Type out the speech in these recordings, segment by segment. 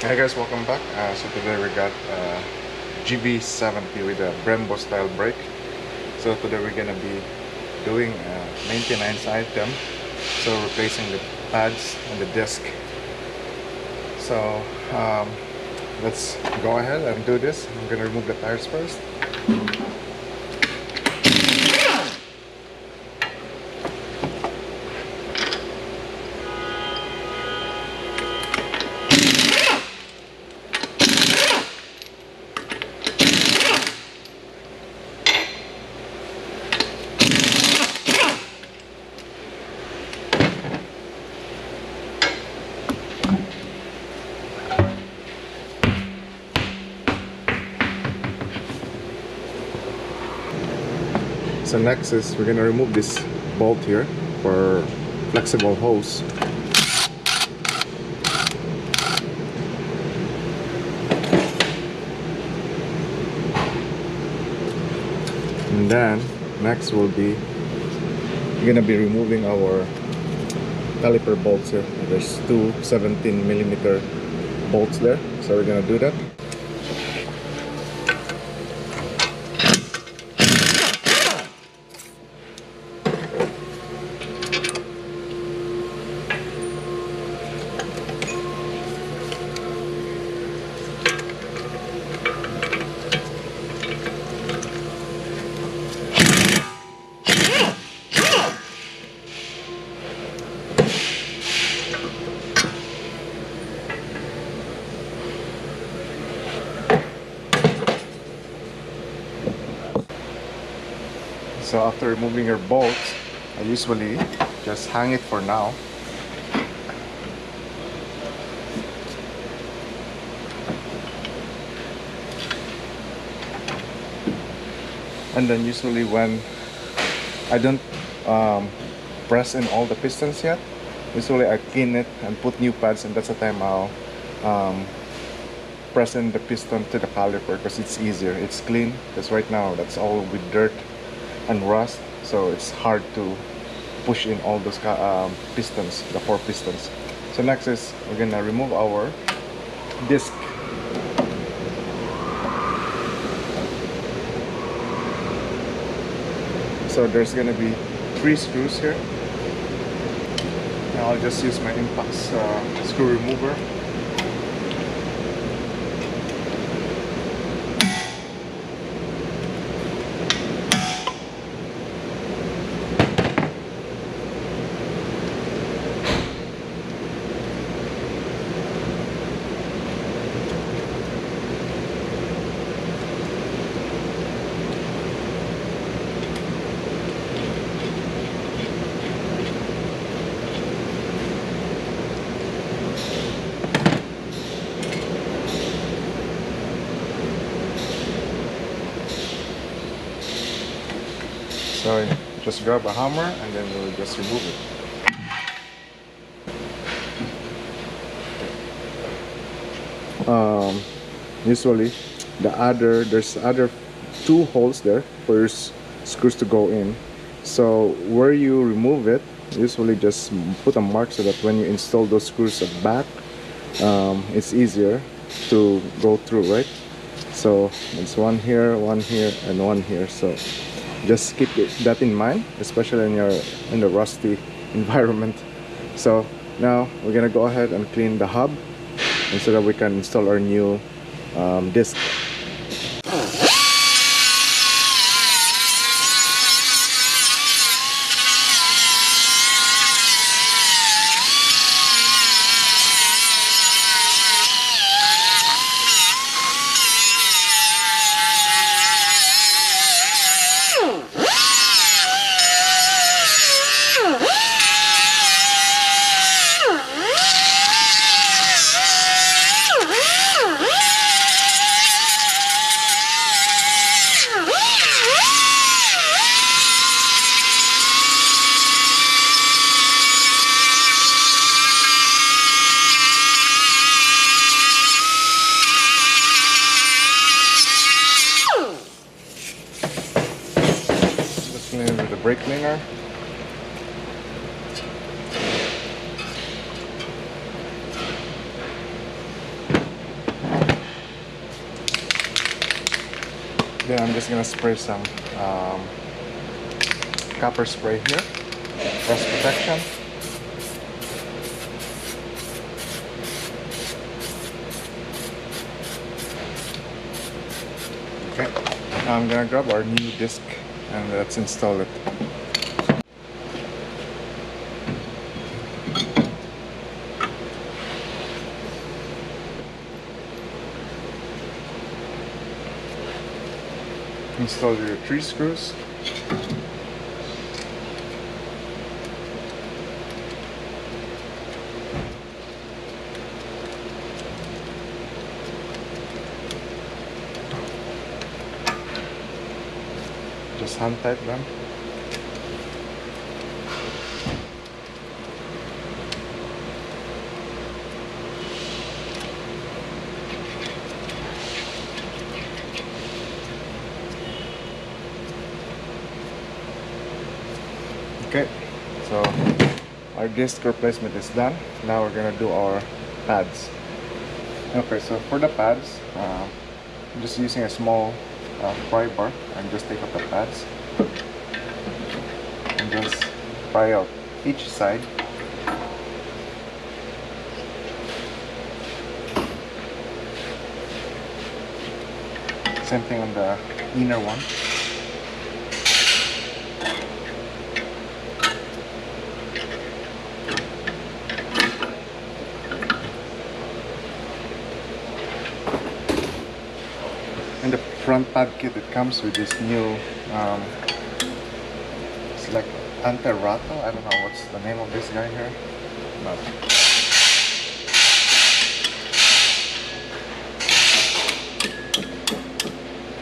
Hey guys, welcome back. So today we got Gv70 with a brembo style brake. So today we're gonna be doing a maintenance item, so replacing the pads and the disc. So let's go ahead and do this. I'm gonna remove the tires first. So next is we're gonna remove this bolt here for flexible hose. And then next will be we're gonna be removing our caliper bolts here. There's two 17mm bolts there, so we're gonna do that. So after removing your bolts, I usually just hang it for now. And then usually when I don't press in all the pistons yet, usually I clean it and put new pads, and that's the time I'll press in the piston to the caliper because it's easier. It's clean, because right now that's all with dirt and rust, so it's hard to push in all those pistons, the 4 pistons. So next is we're gonna remove our disc. So there's gonna be 3 screws here. Now I'll just use my impact screw remover. So just grab a hammer and then we'll just remove it. Usually there's other 2 holes there for your screws to go in. So where you remove it, usually just put a mark so that when you install those screws at back, it's easier to go through, right? So it's one here, and one here. So just keep that in mind, especially in the rusty environment. So now we're gonna go ahead and clean the hub, and so that we can install our new disc. With the brake cleaner. Then I'm just gonna spray some copper spray here, rust protection. Okay, now I'm gonna grab our new disc and let's install it. Install your 3 screws. Just hand tight them. Okay, so our disc replacement is done. Now we're gonna do our pads. Okay, so for the pads, I'm just using a small pry bar and just take out the pads and just pry out each side. Same thing on the inner one. And the front pad kit, it comes with this new it's like anti-rattle. I don't know what's the name of this guy here, but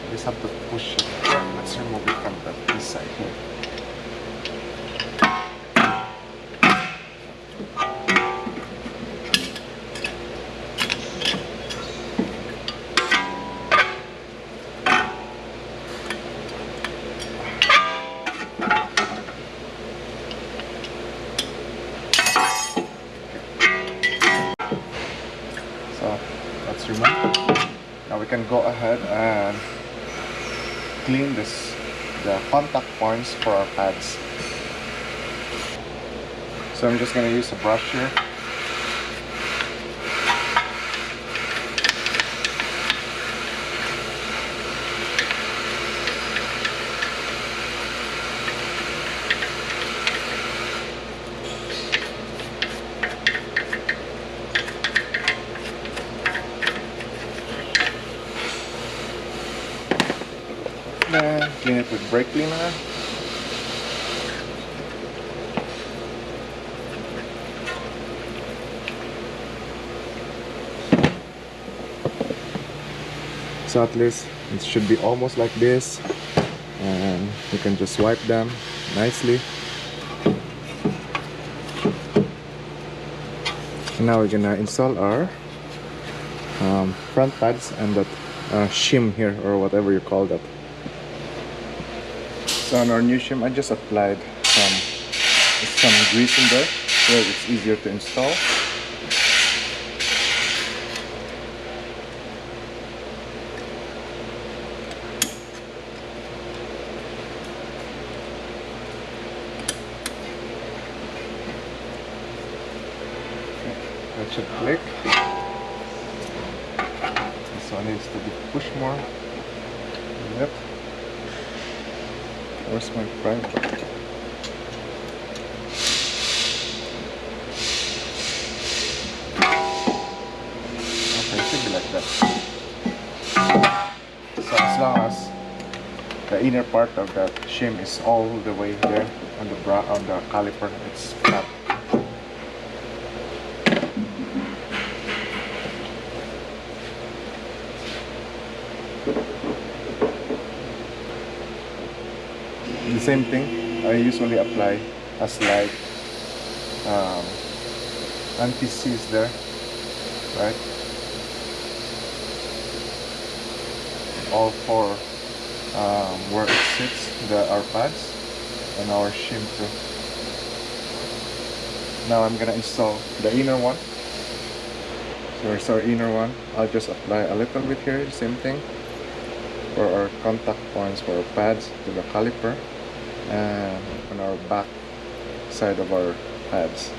you just have to push it. Let's remove it from this side here. Let's remove. Now we can go ahead and clean the contact points for our pads. So I'm just going to use a brush here. Then clean it with brake cleaner. So at least it should be almost like this, and you can just wipe them nicely. And now we're gonna install our front pads and that shim here, or whatever you call that. So on our new shim, I just applied some grease in there so it's easier to install. That should click. This one needs to be pushed more. Yep. Where's my prime? Okay, it should be like that. So as long as the inner part of that shim is all the way there on the caliper, it's flat. The same thing, I usually apply a slight anti-seize there, right? All four where it sits, our pads and our shim too. Now I'm gonna install the inner one. So here's our inner one. I'll just apply a little bit here, same thing. for our contact points for our pads to the caliper, and on our back side of our pads.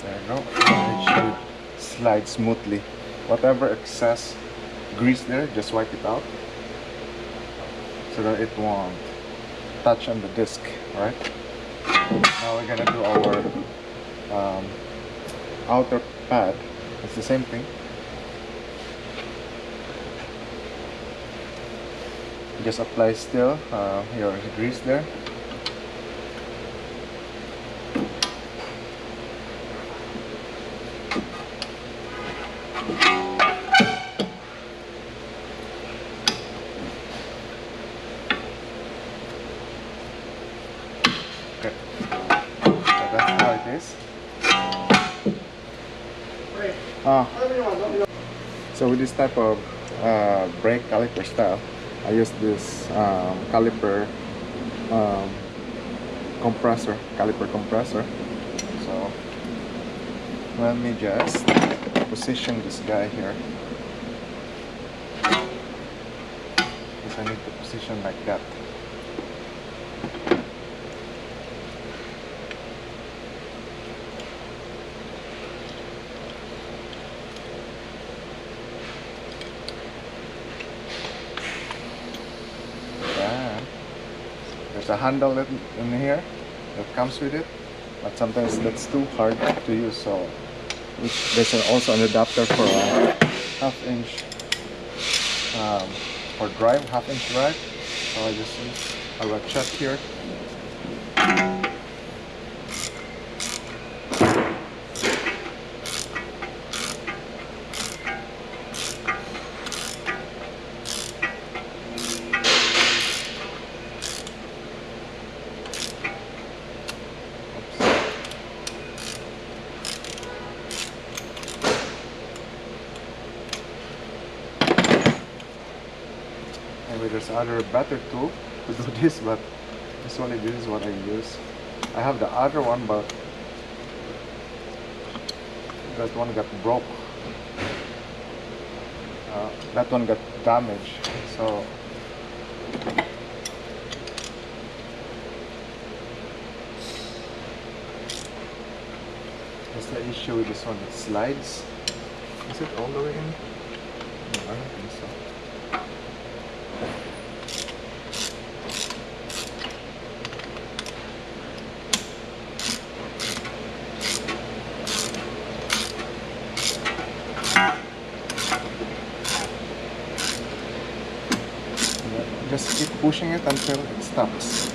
There you go. It should slide smoothly. Whatever excess grease there, just wipe it out so that it won't touch on the disc. Alright, now we're gonna do our outer pad. It's the same thing. Just apply still your grease there. Okay, so that's how it is. So with this type of brake caliper style, I use this caliper compressor. So let me just position this guy here, because I need to position like that. There's a handle in here that comes with it, but sometimes that's too hard to use, so there's also an adapter for a half-inch for drive, half-inch drive. So I just use a ratchet here. Maybe there's other better tool to do this, but usually this is what I use. I have the other one, but that one got broke. That one got damaged, so that's the issue with this one. It slides. Is it all the way in? No, I don't think so. Just keep pushing it until it stops.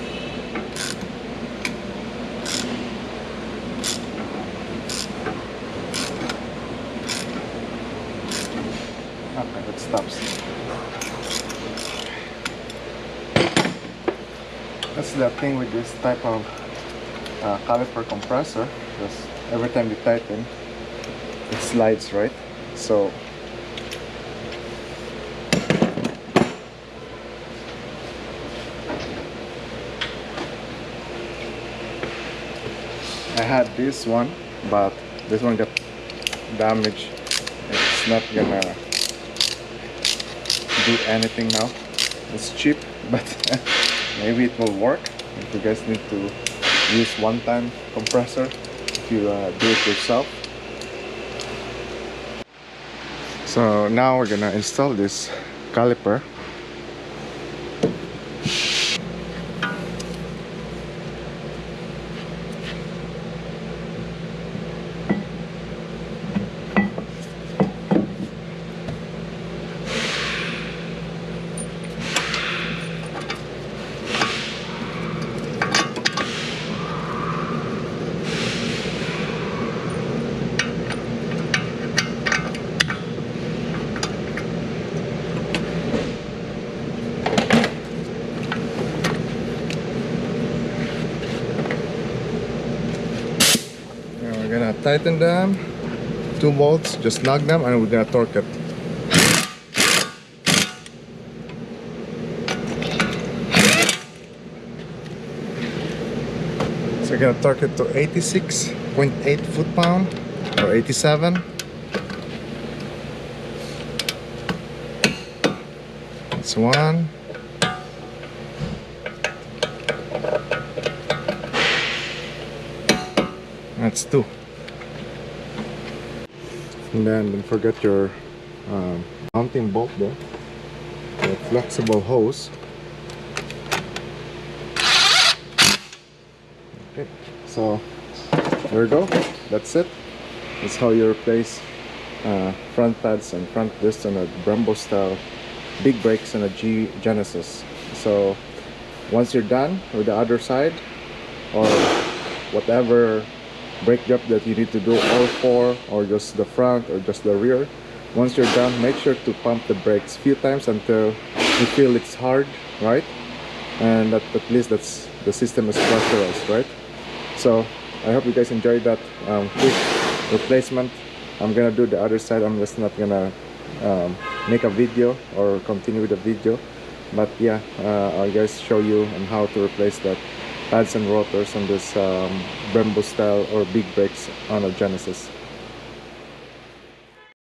Okay, it stops. That's the thing with this type of caliper compressor, because every time you tighten, it slides, right? So I had this one, but this one got damaged. It's not gonna do anything now. It's cheap, but maybe it will work if you guys need to use one-time compressor, if you do it yourself. So now we're gonna install this caliper. We're gonna tighten them, 2 bolts, just snug them, and we're gonna torque it. we're gonna torque it to 86.8 foot-pound or 87. That's one. That's two. And then don't forget your mounting bolt there, the flexible hose. Okay, so there we go. That's it. That's how you replace front pads and front discs on a Brembo style big brakes on a G Genesis. So once you're done with the other side or whatever brake job that you need to do, all four or just the front or just the rear, once you're done, make sure to pump the brakes a few times until you feel it's hard, right? And that at least that's the system is pressurized, right? So I hope you guys enjoyed that quick replacement. I'm gonna do the other side. I'm just not gonna make a video or continue with the video, but yeah, I'll guys show you on how to replace that pads and rotors on this Brembo style or big brakes on a Genesis.